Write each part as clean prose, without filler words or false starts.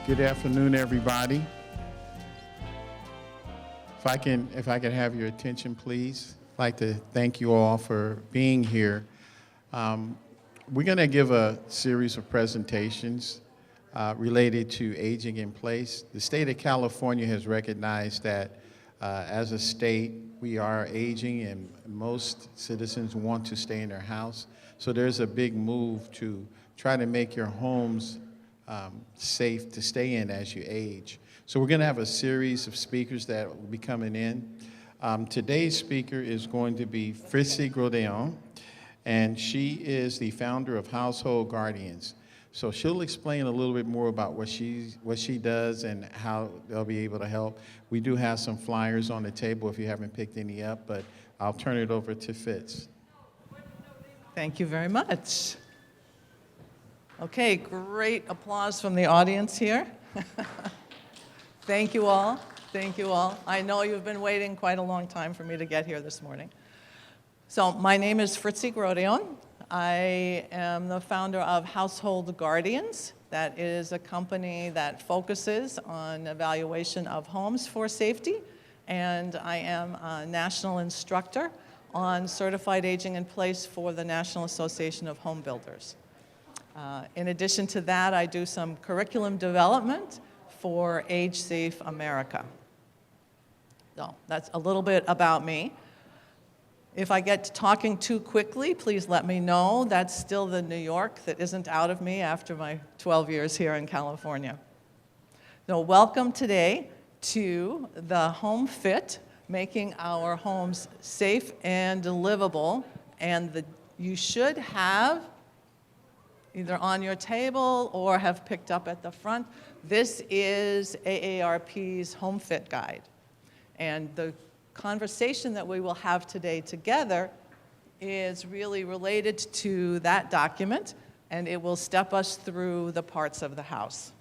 Good afternoon, everybody. If I can have your attention, please. I'd like to thank you all for being here. We're going to give a series of presentations related to aging in place. The state of California has recognized that as a state, we are aging and most citizens want to stay in their house. So there's a big move to try to make your homes safe to stay in as you age. So we're going to have a series of speakers that will be coming in. Today's speaker is going to be Fritzi Grodeon, and she is the founder of Household Guardians. So she'll explain a little bit more about what she does and how they'll be able to help. We do have some flyers on the table if you haven't picked any up, but I'll turn it over to Fitz. Thank you very much. Okay, great applause from the audience here. Thank you all. Thank you all. I know you've been waiting quite a long time for me to get here this morning. So my name is Fritzi Grodeon. I am the founder of Household Guardians. That is a company that focuses on evaluation of homes for safety, and I am a national instructor on certified aging in place for the National Association of Home Builders. In addition to that, I do some curriculum development for Age Safe America. So that's a little bit about me. If I get to talking too quickly, please let me know. That's still the New York that isn't out of me after my 12 years here in California. So welcome today to the Home Fit, making our homes safe and livable. And you should have, either on your table or have picked up at the front, this is AARP's Home Fit Guide. And the conversation that we will have today together is really related to that document, and it will step us through the parts of the house.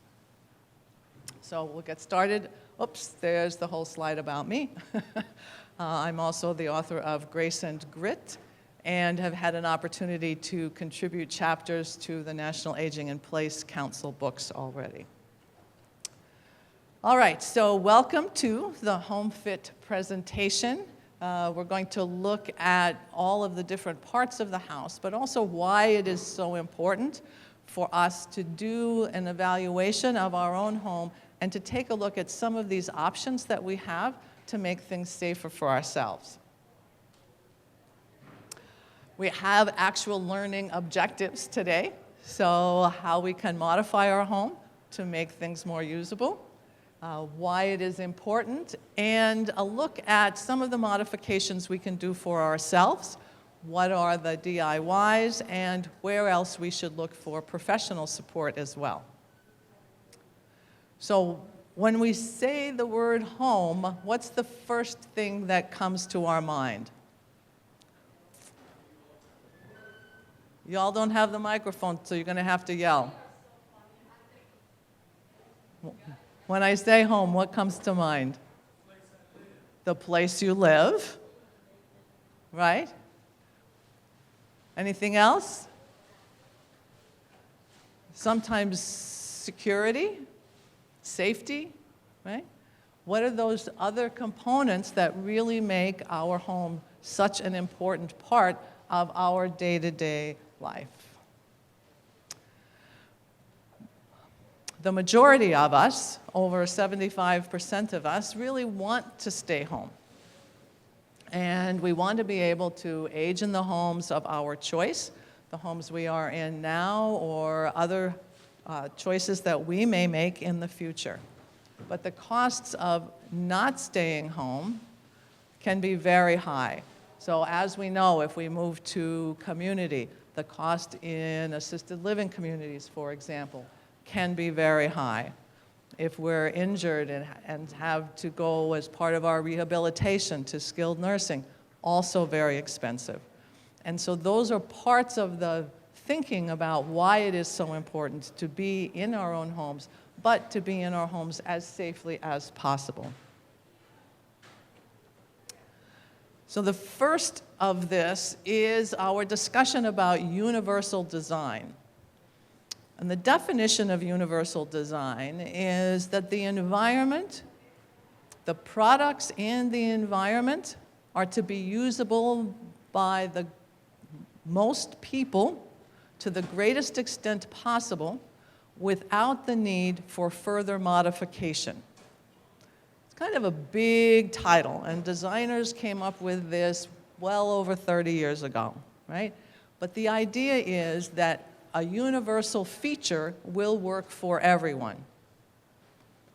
So we'll get started. Oops, there's the whole slide about me. I'm also the author of Grace and Grit, and have had an opportunity to contribute chapters to the National Aging in Place Council books already. All right, so welcome to the Home Fit presentation. We're going to look at all of the different parts of the house, but also why it is so important for us to do an evaluation of our own home and to take a look at some of these options that we have to make things safer for ourselves. We have actual learning objectives today, so how we can modify our home to make things more usable, why it is important, and a look at some of the modifications we can do for ourselves, what are the DIYs, and where else we should look for professional support as well. So when we say the word home, what's the first thing that comes to our mind? Y'all don't have the microphone, so you're going to have to yell. When I say home, what comes to mind? The place you live, right? Anything else? Sometimes security, safety, right? What are those other components that really make our home such an important part of our day-to-day life? The majority of us, over 75% of us, really want to stay home. And we want to be able to age in the homes of our choice, the homes we are in now, or other choices that we may make in the future. But the costs of not staying home can be very high. So as we know, if we move to community, the cost in assisted living communities, for example, can be very high. If we're injured and have to go as part of our rehabilitation to skilled nursing, also very expensive. And so those are parts of the thinking about why it is so important to be in our own homes, but to be in our homes as safely as possible. So the first of this is our discussion about universal design. And the definition of universal design is that the environment, the products and the environment are to be usable by the most people to the greatest extent possible without the need for further modification. It's kind of a big title, and designers came up with this well over 30 years ago, right? But the idea is that a universal feature will work for everyone.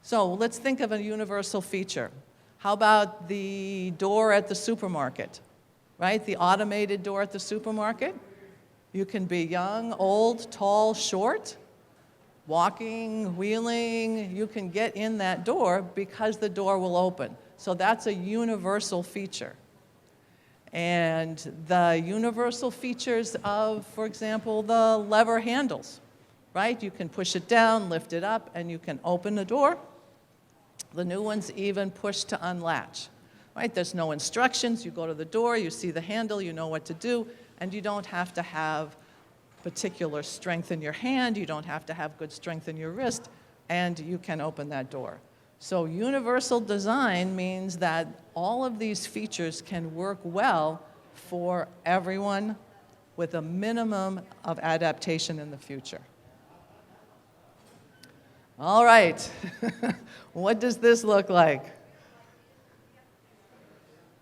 So let's think of a universal feature. How about the door at the supermarket, right? The automated door at the supermarket. You can be young, old, tall, short, walking, wheeling. You can get in that door because the door will open. So that's a universal feature. And the universal features of, for example, the lever handles, right? You can push it down, lift it up, and you can open the door. The new ones even push to unlatch, right? There's no instructions. You go to the door, you see the handle, you know what to do, and you don't have to have particular strength in your hand, you don't have to have good strength in your wrist, and you can open that door. So universal design means that all of these features can work well for everyone with a minimum of adaptation in the future. All right, what does this look like?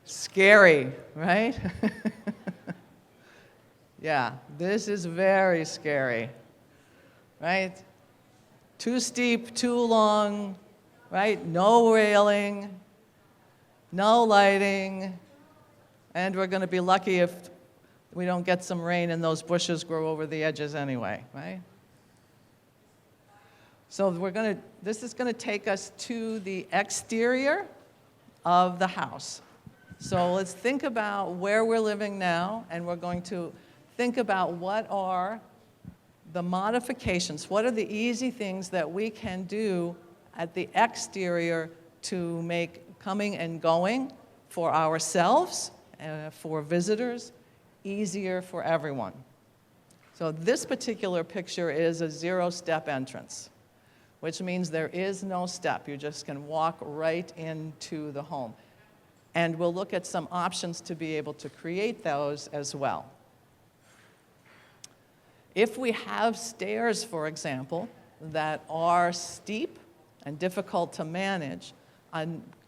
Scary, right? Yeah, this is very scary, right? Too steep, too long, right? No railing, no lighting, and we're going to be lucky if we don't get some rain and those bushes grow over the edges anyway, right? So this is going to take us to the exterior of the house. So let's think about where we're living now, and we're going to think about what are the modifications, what are the easy things that we can do at the exterior to make coming and going for ourselves, for visitors, easier for everyone. So this particular picture is a zero-step entrance, which means there is no step. You just can walk right into the home. And we'll look at some options to be able to create those as well. If we have stairs, for example, that are steep and difficult to manage,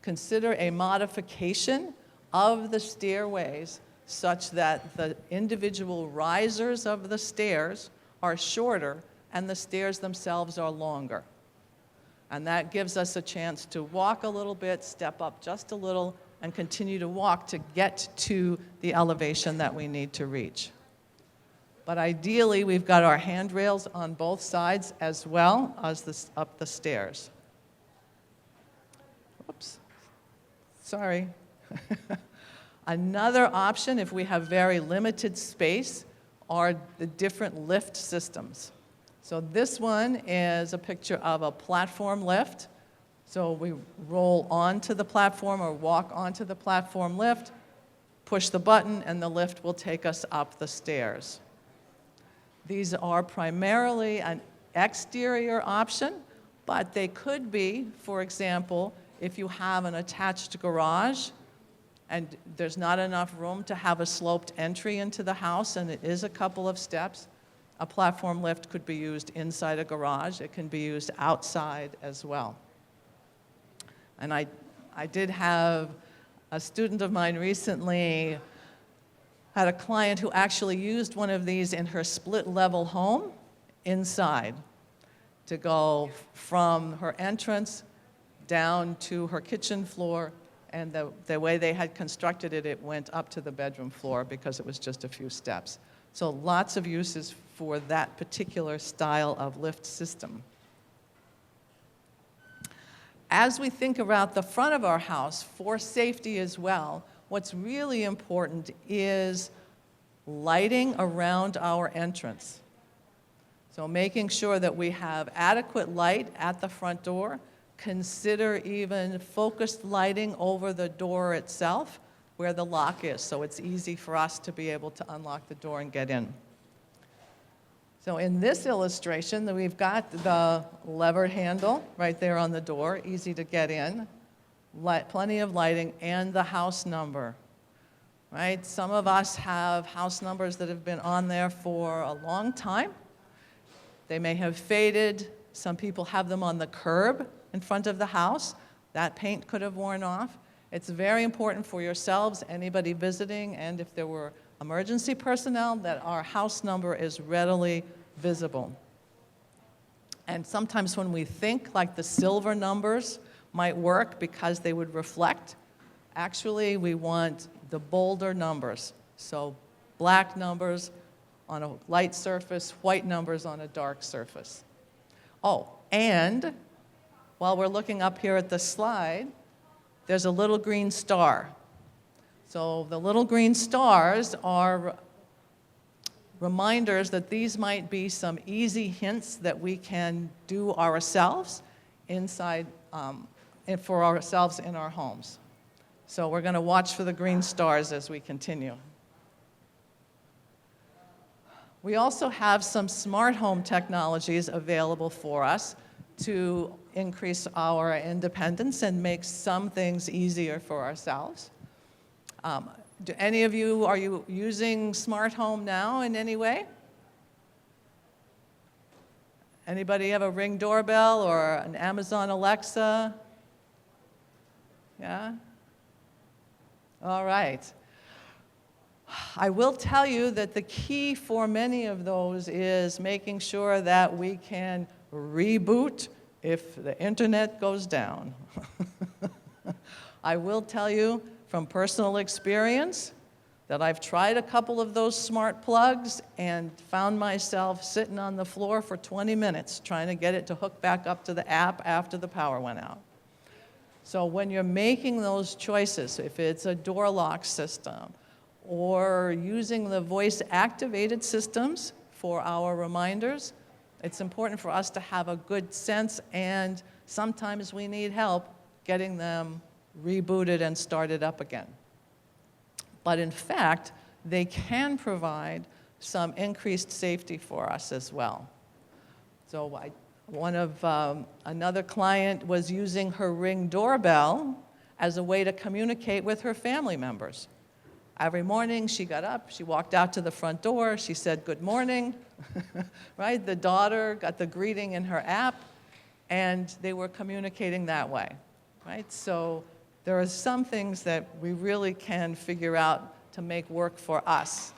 consider a modification of the stairways such that the individual risers of the stairs are shorter and the stairs themselves are longer. And that gives us a chance to walk a little bit, step up just a little, and continue to walk to get to the elevation that we need to reach. But ideally, we've got our handrails on both sides as well as up the stairs. Oops, sorry. Another option, if we have very limited space, are the different lift systems. So this one is a picture of a platform lift. So we roll onto the platform or walk onto the platform lift, push the button, and the lift will take us up the stairs. These are primarily an exterior option, but they could be, for example, if you have an attached garage and there's not enough room to have a sloped entry into the house and it is a couple of steps, a platform lift could be used inside a garage. It can be used outside as well. And I did have a student of mine recently had a client who actually used one of these in her split-level home inside to go from her entrance down to her kitchen floor, and the way they had constructed it, it went up to the bedroom floor because it was just a few steps. So lots of uses for that particular style of lift system. As we think about the front of our house for safety as well, what's really important is lighting around our entrance. So making sure that we have adequate light at the front door. Consider even focused lighting over the door itself where the lock is, so it's easy for us to be able to unlock the door and get in. So in this illustration, we've got the levered handle right there on the door, easy to get in, plenty of lighting, and the house number, right? Some of us have house numbers that have been on there for a long time. They may have faded. Some people have them on the curb in front of the house. That paint could have worn off. It's very important for yourselves, anybody visiting, and if there were emergency personnel, that our house number is readily visible. And sometimes when we think like the silver numbers might work because they would reflect, actually we want the bolder numbers. So black numbers on a light surface, white numbers on a dark surface. Oh, and while we're looking up here at the slide, there's a little green star. So the little green stars are reminders that these might be some easy hints that we can do ourselves inside, and for ourselves in our homes. So we're going to watch for the green stars as we continue. We also have some smart home technologies available for us to increase our independence and make some things easier for ourselves. Do any of you, are you using smart home now in any way? Anybody have a Ring doorbell or an Amazon Alexa? Yeah? All right. I will tell you that the key for many of those is making sure that we can reboot if the internet goes down. I will tell you from personal experience that I've tried a couple of those smart plugs and found myself sitting on the floor for 20 minutes trying to get it to hook back up to the app after the power went out. So when you're making those choices, if it's a door lock system or using the voice-activated systems for our reminders, it's important for us to have a good sense, and sometimes we need help getting them rebooted and started up again. But in fact, they can provide some increased safety for us as well. So another client was using her Ring doorbell as a way to communicate with her family members. Every morning she got up, she walked out to the front door, she said good morning, right? The daughter got the greeting in her app, and they were communicating that way, right? So there are some things that we really can figure out to make work for us.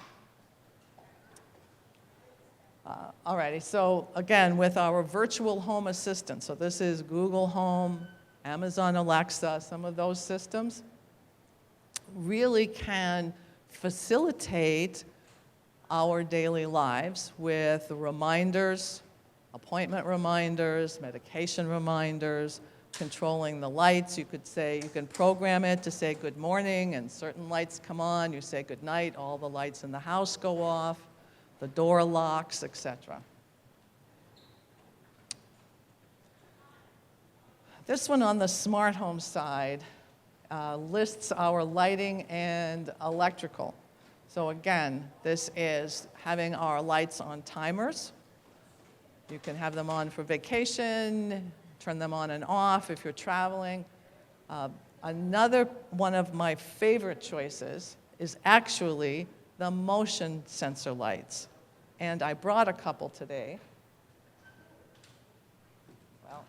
Alrighty, so again, with our virtual home assistant, so this is Google Home, Amazon Alexa, some of those systems really can facilitate our daily lives with reminders, appointment reminders, medication reminders, controlling the lights. You can program it to say good morning, and certain lights come on. You say good night, all the lights in the house go off, the door locks, etc. This one on the smart home side lists our lighting and electrical. So again, this is having our lights on timers. You can have them on for vacation, turn them on and off if you're traveling. Another one of my favorite choices is actually the motion sensor lights. And I brought a couple today. Well,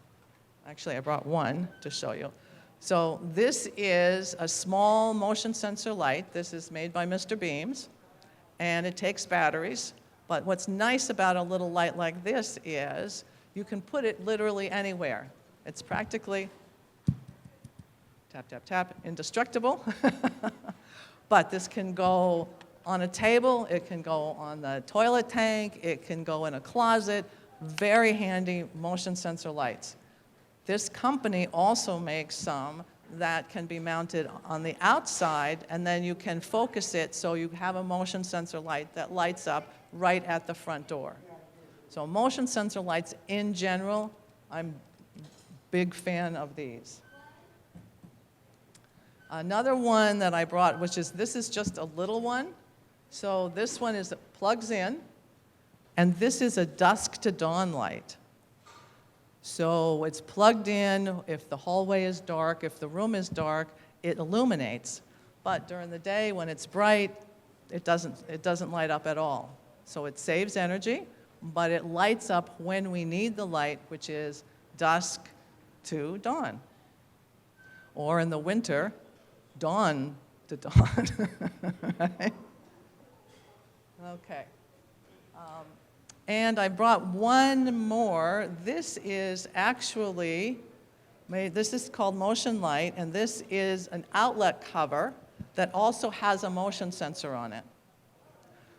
actually I brought one to show you. So this is a small motion sensor light. This is made by Mr. Beams, and it takes batteries. But what's nice about a little light like this is you can put it literally anywhere. It's practically, tap, tap, tap, indestructible. But this can go on a table, it can go on the toilet tank, it can go in a closet. Very handy motion sensor lights. This company also makes some that can be mounted on the outside, and then you can focus it so you have a motion sensor light that lights up right at the front door. So motion sensor lights in general, I'm a big fan of these. Another one that I brought, this is just a little one. So this one plugs in, And this is a dusk to dawn light. So it's plugged in. If the hallway is dark, if the room is dark, it illuminates. But during the day when it's bright, it doesn't light up at all. So it saves energy, but it lights up when we need the light, which is dusk to dawn. Or in the winter, dawn to dawn. Right? Okay. And I brought one more. This is actually this is called Motion Light, and this is an outlet cover that also has a motion sensor on it.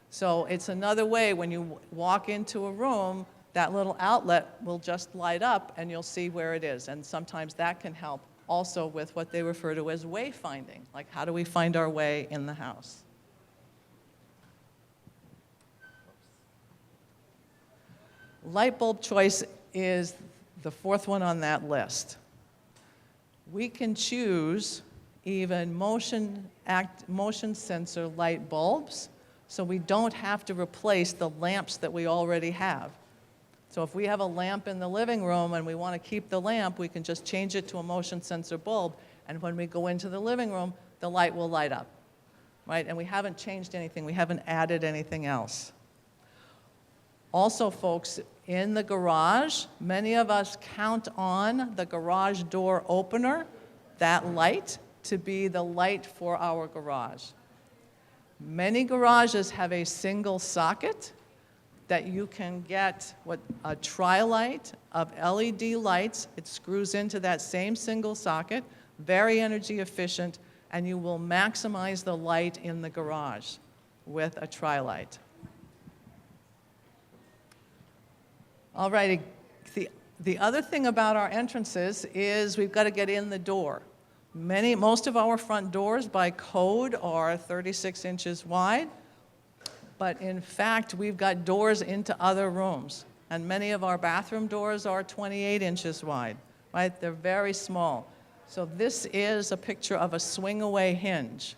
So it's another way when you walk into a room, that little outlet will just light up and you'll see where it is. And sometimes that can help also with what they refer to as wayfinding, like how do we find our way in the house. Light bulb choice is the fourth one on that list. We can choose even motion sensor light bulbs, so we don't have to replace the lamps that we already have. So if we have a lamp in the living room and we want to keep the lamp, we can just change it to a motion sensor bulb, and when we go into the living room, the light will light up, right? And we haven't changed anything, we haven't added anything else. Also, folks, in the garage, many of us count on the garage door opener, that light, to be the light for our garage. Many garages have a single socket that you can get a tri-light of LED lights. It screws into that same single socket, very energy efficient, and you will maximize the light in the garage with a tri-light. All righty, the other thing about our entrances is we've got to get in the door. Most of our front doors by code are 36 inches wide, but in fact, we've got doors into other rooms, and many of our bathroom doors are 28 inches wide, right? They're very small. So this is a picture of a swing-away hinge,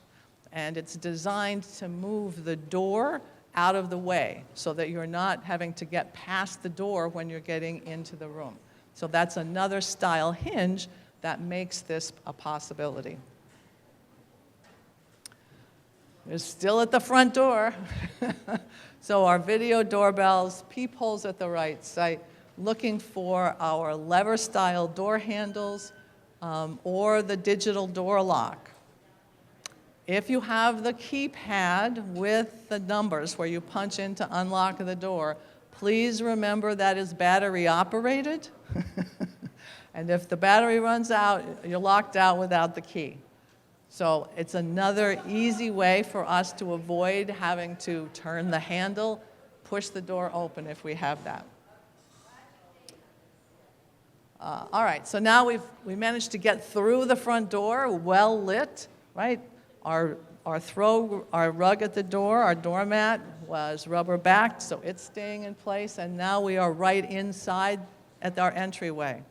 and it's designed to move the door out of the way so that you're not having to get past the door when you're getting into the room. So that's another style hinge that makes this a possibility. It's still at the front door. So our video doorbells, peepholes at the right site, looking for our lever-style door handles or the digital door lock. If you have the keypad with the numbers where you punch in to unlock the door, please remember that is battery operated. And if the battery runs out, you're locked out without the key. So it's another easy way for us to avoid having to turn the handle, push the door open if we have that. All right, so now we managed to get through the front door, well lit, right? Our rug at the door, our doormat was rubber backed, so it's staying in place, and now we are right inside at our entryway.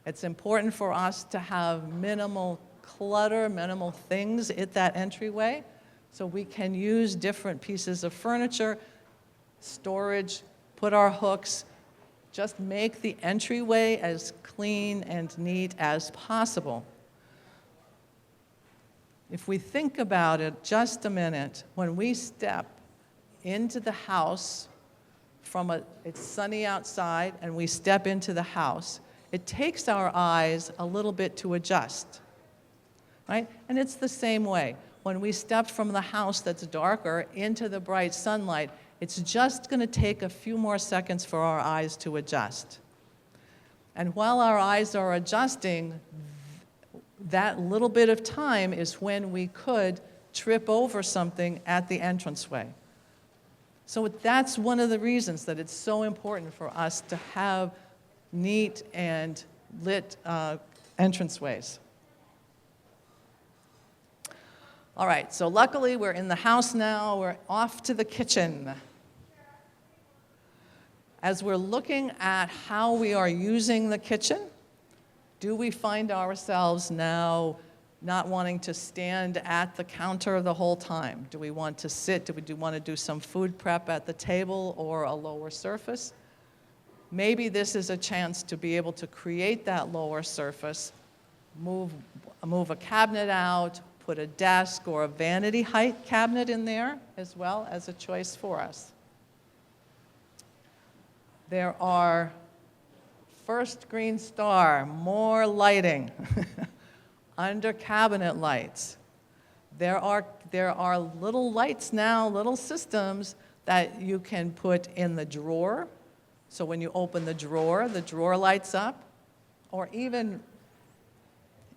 It's important for us to have minimal clutter, minimal things at that entryway, so we can use different pieces of furniture, storage, put our hooks, just make the entryway as clean and neat as possible. If we think about it just a minute, when we step into the house it's sunny outside and we step into the house, it takes our eyes a little bit to adjust, right? And it's the same way. When we step from the house that's darker into the bright sunlight, it's just going to take a few more seconds for our eyes to adjust. And while our eyes are adjusting, that little bit of time is when we could trip over something at the entranceway. So that's one of the reasons that it's so important for us to have neat and lit entranceways. All right, so luckily we're in the house now. We're off to the kitchen. As we're looking at how we are using the kitchen, do we find ourselves now not wanting to stand at the counter the whole time. Do we want to sit? Do we want to do some food prep at the table or a lower surface? Maybe this is a chance to be able to create that lower surface, move a cabinet out, put a desk or a vanity height cabinet in there as well as a choice for us. There are, first green star, more lighting. Under cabinet lights. There are little lights now, little systems that you can put in the drawer. So when you open the drawer lights up. Or even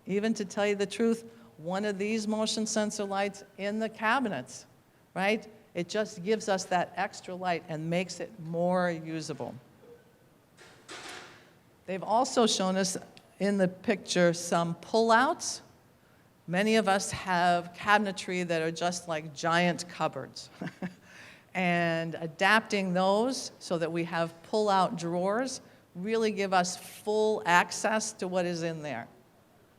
to tell you the truth, one of these motion sensor lights in the cabinets, right? It just gives us that extra light and makes it more usable. They've also shown us in the picture some pull-outs. Many of us have cabinetry that are just like giant cupboards. And adapting those so that we have pull-out drawers really give us full access to what is in there.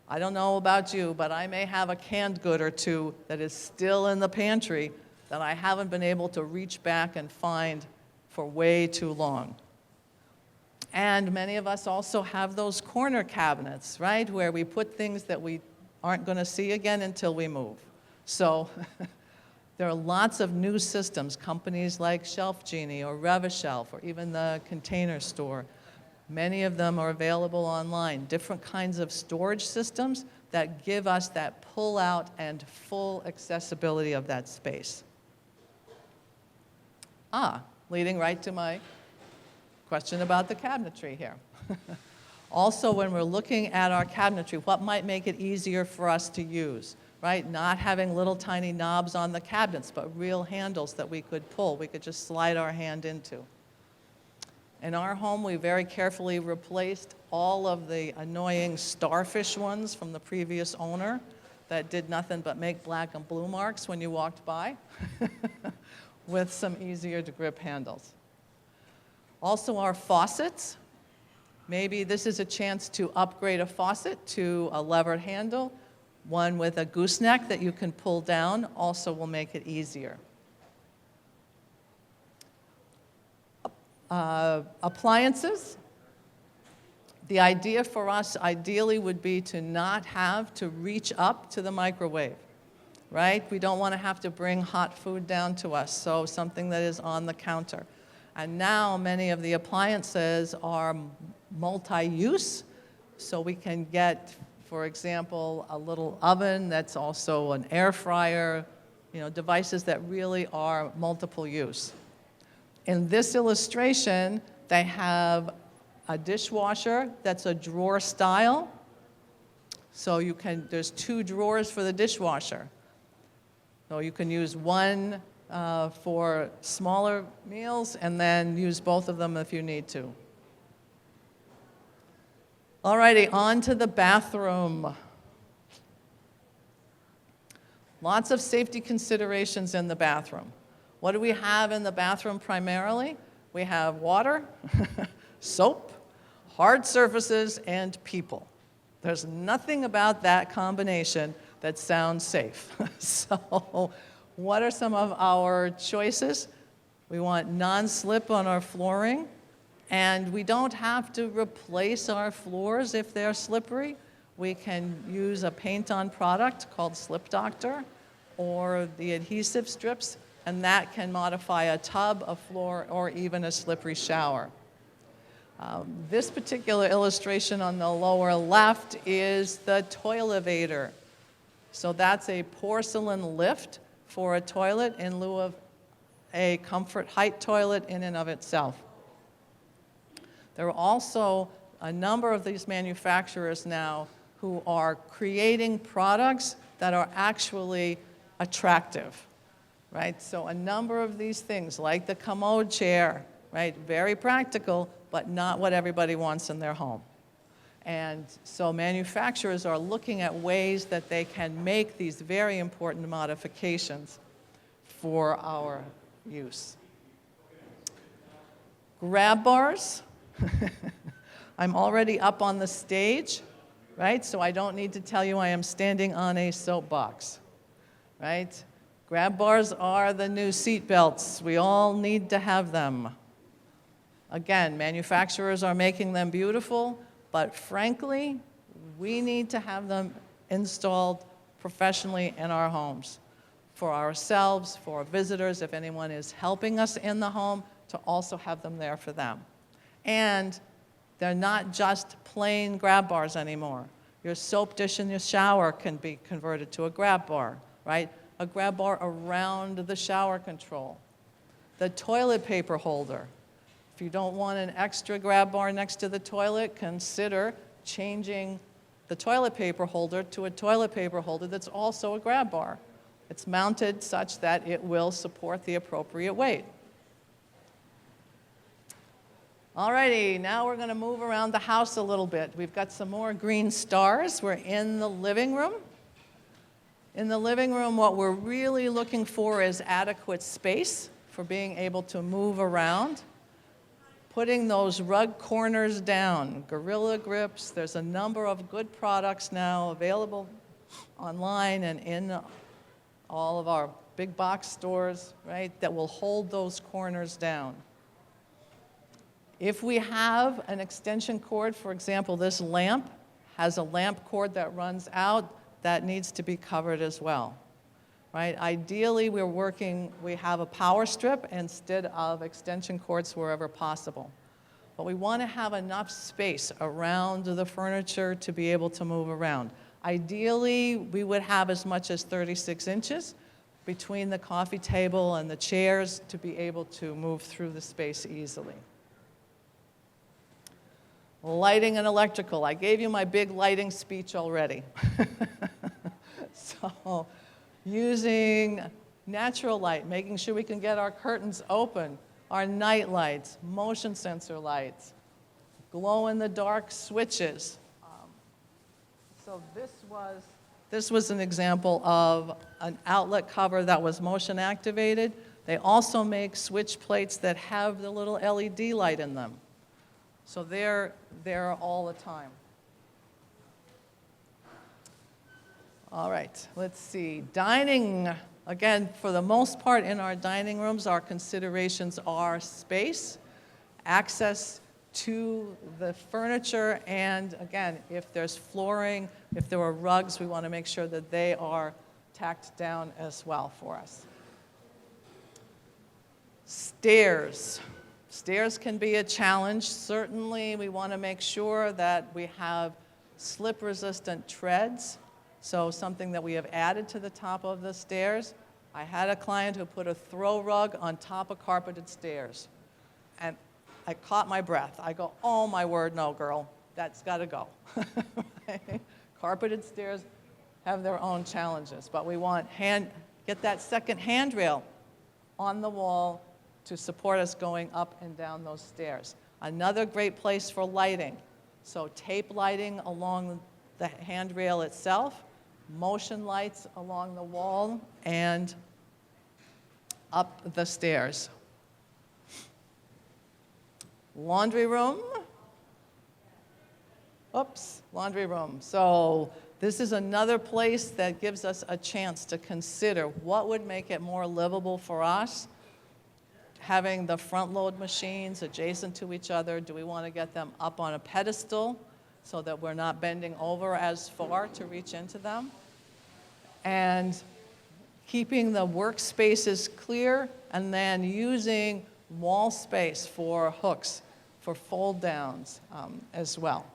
I don't know about you, but I may have a canned good or two that is still in the pantry that I haven't been able to reach back and find for way too long. And many of us also have those corner cabinets, right, where we put things that we aren't going to see again until we move. So there are lots of new systems, companies like Shelf Genie or Revishelf or even the Container Store. Many of them are available online, different kinds of storage systems that give us that pull-out and full accessibility of that space. Leading right to my question about the cabinetry here. Also, when we're looking at our cabinetry, what might make it easier for us to use, right? Not having little tiny knobs on the cabinets, but real handles that we could pull, we could just slide our hand into. In our home, we very carefully replaced all of the annoying starfish ones from the previous owner that did nothing but make black and blue marks when you walked by with some easier to grip handles. Also, our faucets. Maybe this is a chance to upgrade a faucet to a levered handle. One with a gooseneck that you can pull down also will make it easier. Appliances. The idea for us ideally would be to not have to reach up to the microwave, right? We don't want to have to bring hot food down to us, so something that is on the counter. And now many of the appliances are multi-use, so we can get, for example, a little oven that's also an air fryer, devices that really are multiple use. In this illustration, they have a dishwasher that's a drawer style. So there's 2 drawers for the dishwasher. So you can use one for smaller meals and then use both of them if you need to. Alrighty, on to the bathroom. Lots of safety considerations in the bathroom. What do we have in the bathroom primarily? We have water, soap, hard surfaces, and people. There's nothing about that combination that sounds safe. So what are some of our choices? We want non-slip on our flooring, and we don't have to replace our floors if they're slippery. We can use a paint-on product called Slip Doctor or the adhesive strips, and that can modify a tub, a floor, or even a slippery shower. This particular illustration on the lower left is the Toilevator. So that's a porcelain lift for a toilet in lieu of a comfort height toilet in and of itself. There are also a number of these manufacturers now who are creating products that are actually attractive, right? So a number of these things, like the commode chair, right? Very practical, but not what everybody wants in their home. And so manufacturers are looking at ways that they can make these very important modifications for our use. Grab bars. I'm already up on the stage. right? So I don't need to tell you I am standing on a soapbox, right? Grab bars are the new seat belts. We all need to have them. Again, manufacturers are making them beautiful, but frankly, we need to have them installed professionally in our homes for ourselves, for our visitors, if anyone is helping us in the home, to also have them there for them. And they're not just plain grab bars anymore. Your soap dish in your shower can be converted to a grab bar, right? A grab bar around the shower control. The toilet paper holder. If you don't want an extra grab bar next to the toilet, consider changing the toilet paper holder to a toilet paper holder that's also a grab bar. It's mounted such that it will support the appropriate weight. Alrighty, now we're going to move around the house a little bit. We've got some more green stars. We're in the living room. In the living room, what we're really looking for is adequate space for being able to move around. Putting those rug corners down, Gorilla Grips. There's a number of good products now available online and in all of our big box stores, right, that will hold those corners down. If we have an extension cord, for example, this lamp has a lamp cord that runs out, that needs to be covered as well, right? Ideally, we have a power strip instead of extension cords wherever possible. But we want to have enough space around the furniture to be able to move around. Ideally, we would have as much as 36 inches between the coffee table and the chairs to be able to move through the space easily. Lighting and electrical. I gave you my big lighting speech already. So, using natural light, making sure we can get our curtains open, our night lights, motion sensor lights, glow-in-the-dark switches. So this was an example of an outlet cover that was motion activated. They also make switch plates that have the little LED light in them. So they're there all the time. All right, let's see. Dining, again, for the most part in our dining rooms, our considerations are space, access to the furniture, and again, if there's flooring, if there are rugs, we want to make sure that they are tacked down as well for us. Stairs. Stairs can be a challenge. Certainly, we want to make sure that we have slip-resistant treads, so something that we have added to the top of the stairs. I had a client who put a throw rug on top of carpeted stairs, and I caught my breath. I go, oh my word, no, girl, that's got to go. Carpeted stairs have their own challenges, but we want get that second handrail on the wall to support us going up and down those stairs. Another great place for lighting. So tape lighting along the handrail itself, motion lights along the wall, and up the stairs. Laundry room. Oops, laundry room. So this is another place that gives us a chance to consider what would make it more livable for us. Having the front load machines adjacent to each other, do we want to get them up on a pedestal so that we're not bending over as far to reach into them? And keeping the workspaces clear, and then using wall space for hooks, for fold downs as well.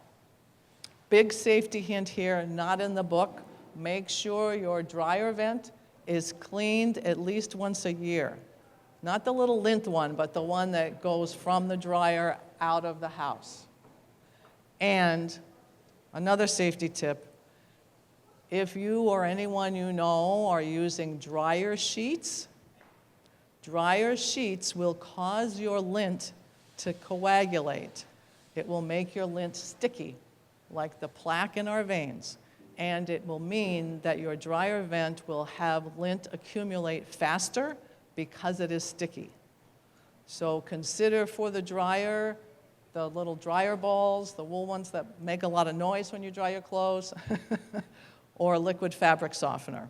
Big safety hint here, not in the book. Make sure your dryer vent is cleaned at least once a year. Not the little lint one, but the one that goes from the dryer out of the house. And another safety tip, if you or anyone you know are using dryer sheets will cause your lint to coagulate. It will make your lint sticky, like the plaque in our veins. And it will mean that your dryer vent will have lint accumulate faster because it is sticky. So consider for the dryer the little dryer balls, the wool ones that make a lot of noise when you dry your clothes, or liquid fabric softener.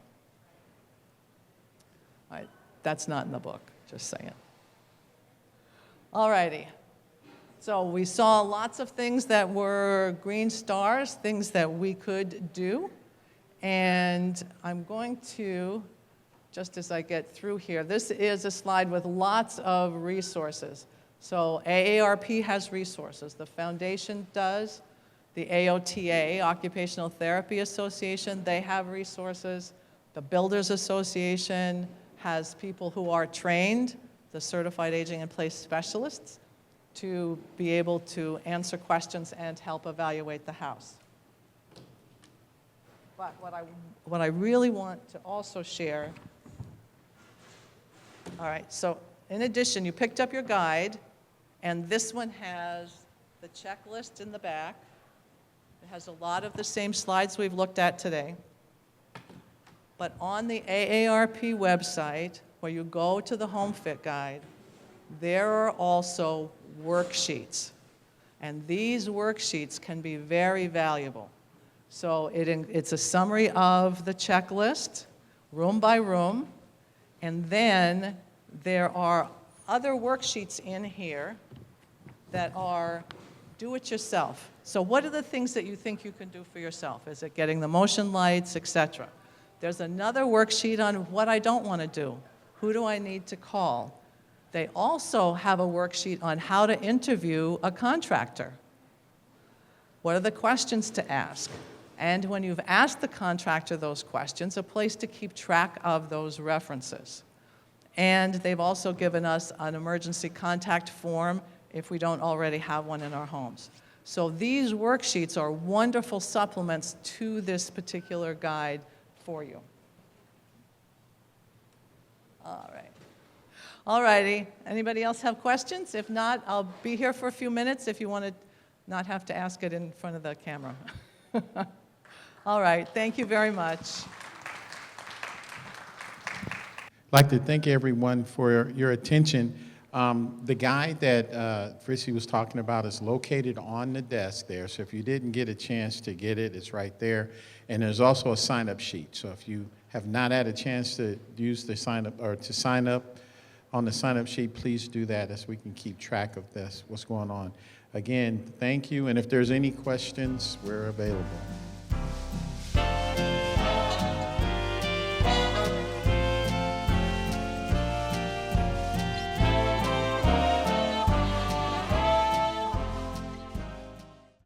All right, that's not in the book, just saying. All righty. So we saw lots of things that were green stars, things that we could do. And I'm going to, just as I get through here, this is a slide with lots of resources. So AARP has resources. The foundation does. The AOTA, Occupational Therapy Association, they have resources. The Builders Association has people who are trained, the Certified Aging in Place Specialists, to be able to answer questions and help evaluate the house. But what I really want to also share, all right, so in addition, you picked up your guide, and this one has the checklist in the back. It has a lot of the same slides we've looked at today. But on the AARP website, where you go to the Home Fit Guide, there are also worksheets. And these worksheets can be very valuable. So it's a summary of the checklist, room by room, and then there are other worksheets in here that are do-it-yourself. So what are the things that you think you can do for yourself? Is it getting the motion lights, etc.? There's another worksheet on what I don't want to do. Who do I need to call? They also have a worksheet on how to interview a contractor. What are the questions to ask? And when you've asked the contractor those questions, a place to keep track of those references. And they've also given us an emergency contact form if we don't already have one in our homes. So these worksheets are wonderful supplements to this particular guide for you. All right. All righty. Anybody else have questions? If not, I'll be here for a few minutes if you want to not have to ask it in front of the camera. All right. Thank you very much. I'd like to thank everyone for your attention. The guide that Frissy was talking about is located on the desk there. So if you didn't get a chance to get it, it's right there. And there's also a sign-up sheet. So if you have not had a chance to use the sign-up or to sign up on the sign-up sheet, please do that as we can keep track of this, what's going on. Again, thank you. And if there's any questions, we're available.